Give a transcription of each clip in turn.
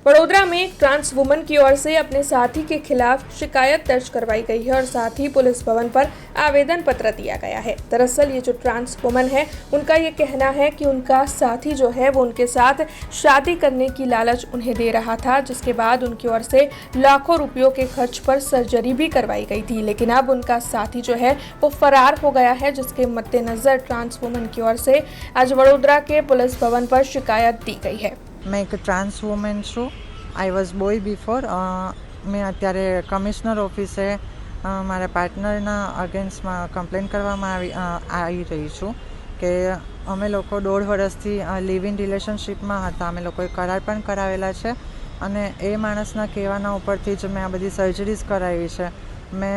वडोदरा में एक trans woman की ओर से अपने साथी के खिलाफ शिकायत दर्ज करवाई गई है और साथ ही पुलिस भवन पर आवेदन पत्र दिया गया है। दरअसल ये जो ट्रांस वुमन है उनका ये कहना है कि उनका साथी जो है वो उनके साथ शादी करने की लालच उन्हें दे रहा था, जिसके बाद उनकी ओर से लाखों रुपयों के खर्च पर सर्जरी भी करवाई गई थी, लेकिन अब उनका साथी जो है वो फरार हो गया है, जिसके मद्देनजर ट्रांस वुमन की ओर से आज वडोदरा के पुलिस भवन पर शिकायत दी गई है। मैं एक ट्रांस वुमेन છું। I was boy before. મેં અત્યારે કમિશનર ઓફિસે મારા પાર્ટનરના અગેન્સ્ટમાં કમ્પ્લેન કરવામાં આવી રહી છું કે અમે લોકો 1.5 વર્ષથી લિવ ઇન રિલેશનશીપમાં હતા। અમે લોકોએ કરાર પણ કરાવેલા છે અને એ માણસના કહેવાના ઉપરથી જ મેં આ બધી સર્જરીઝ કરાવી છે। મેં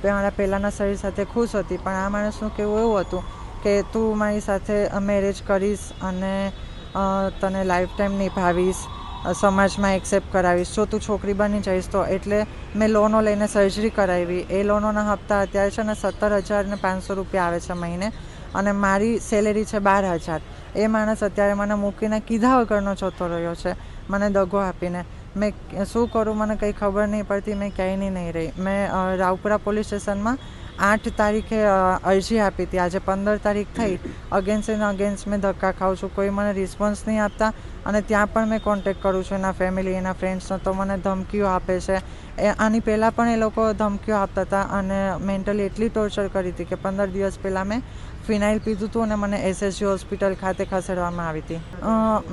મારા પહેલાંના શરીર સાથે ખુશ હતી, પણ આ માણસનું કહેવું એવું હતું કે તું મારી સાથે મેરેજ કરીશ અને તને લાઈફ ટાઈમ નિભાવીશ, સમાજમાં એક્સેપ્ટ કરાવીશ, જો તું છોકરી બની જઈશ તો। એટલે મેં લોનો લઈને સર્જરી કરાવી। એ લોનોના હપ્તા અત્યારે છે ને 17,500 રૂપિયા આવે છે મહિને અને મારી સેલેરી છે 12,000। એ માણસ અત્યારે મને મૂકીને કીધા વગરનો જતો રહ્યો છે, મને દગો આપીને। મેં શું કરું મને કંઈ ખબર નહીં પડતી, મેં ક્યાંયની નહીં રહી। મેં રાવપુરા પોલીસ સ્ટેશનમાં 8 તારીખે અરજી આપી હતી, આજે 15 તારીખ થઈ। અગેન્સ્ટ એન્ડ અગેન્સ્ટ મેં ધક્કા ખાઉં છું, કોઈ મને રિસ્પોન્સ નહીં આપતા અને ત્યાં પણ મેં કોન્ટેક્ટ કરું છું એના ફેમિલી, એના ફ્રેન્ડ્સનો, તો મને ધમકીઓ આપે છે। આની પહેલાં પણ એ લોકો ધમકીઓ આપતા હતા અને મેન્ટલી એટલી ટોર્ચર કરી હતી કે 15 દિવસ પહેલાં મેં ફિનાઇલ પીધું હતું અને મને SSG હોસ્પિટલ ખાતે ખસેડવામાં આવી હતી।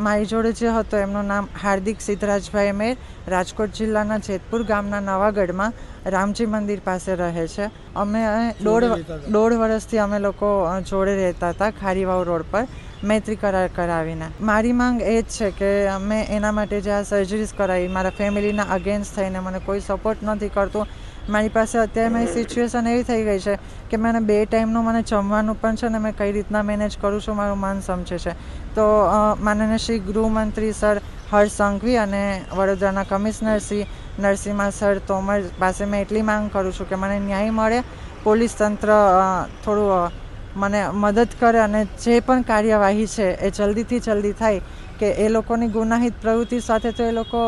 મારી જોડે જે હતો એમનું નામ હાર્દિક સિદ્ધરાજભાઈ મેર, રાજકોટ જિલ્લાના જેતપુર ગામના નવાગઢમાં રામજી મંદિર પાસે રહે છે। અમે 1.5 વર્ષથી અમે લોકો જોડે રહેતા હતા ખારીવાવ રોડ પર મૈત્રી કરાર કરાવીને। મારી માંગ એ જ છે કે મેં એના માટે જે આ સર્જરીઝ કરાવી, મારા ફેમિલીના અગેન્સ્ટ થઈને મને કોઈ સપોર્ટ નથી કરતું। મારી પાસે અત્યારે મારી સિચ્યુએશન એવી થઈ ગઈ છે કે મને 2 ટાઈમનું મને જમવાનું પણ છે ને મેં કઈ રીતના મેનેજ કરું છું મારું મન સમજે છે। તો માનનીય શ્રી ગૃહમંત્રી સર હર્ષ સંઘવી અને વડોદરાના કમિશનર શ્રી નરસિંહા સર તોમર પાસે મેં એટલી માંગ કરું છું કે મને ન્યાય મળે, પોલીસ તંત્ર થોડું મને મદદ કરે અને જે પણ કાર્યવાહી છે એ જલ્દીથી જલ્દી થાય કે એ લોકોની ગુનાહિત પ્રવૃત્તિ સાથે તો એ લોકો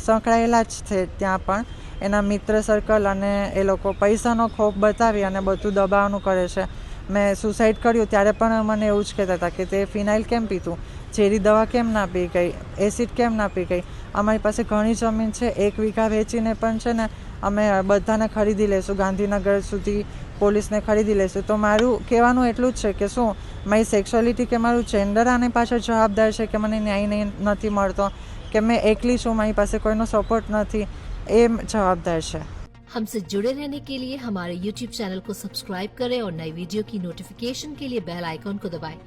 સંકળાયેલા જ છે, ત્યાં પણ એના મિત્ર સર્કલ, અને એ લોકો પૈસાનો ખોફ બતાવી અને બધું દબાવવાનું કરે છે। મેં સુસાઇડ કર્યું ત્યારે પણ મને એવું જ કહેતા હતા કે તે ફિનાઇલ કેમ પીતું, ઝેરી દવા કેમ ના પી ગઈ, એસિડ કેમ ના પી ગઈ। અમારી પાસે ઘણી જમીન છે, 1 વીઘા વેચીને પણ છે ને અમે બધાને ખરીદી લઈશું, ગાંધીનગર સુધી પોલીસને ખરીદી લઈશું। તો મારું કહેવાનું એટલું જ છે કે શું મારી સેક્સ્યુઅલિટી કે મારું જેન્ડર આને પાછળ જવાબદાર છે કે મને ન્યાય નથી મળતો, કે મેં એકલી છું, મારી પાસે કોઈનો સપોર્ટ નથી, એ जवाबदार है। हमसे जुड़े रहने के लिए हमारे YouTube चैनल को सब्सक्राइब करें और नई वीडियो की नोटिफिकेशन के लिए बेल आइकॉन को दबाएं।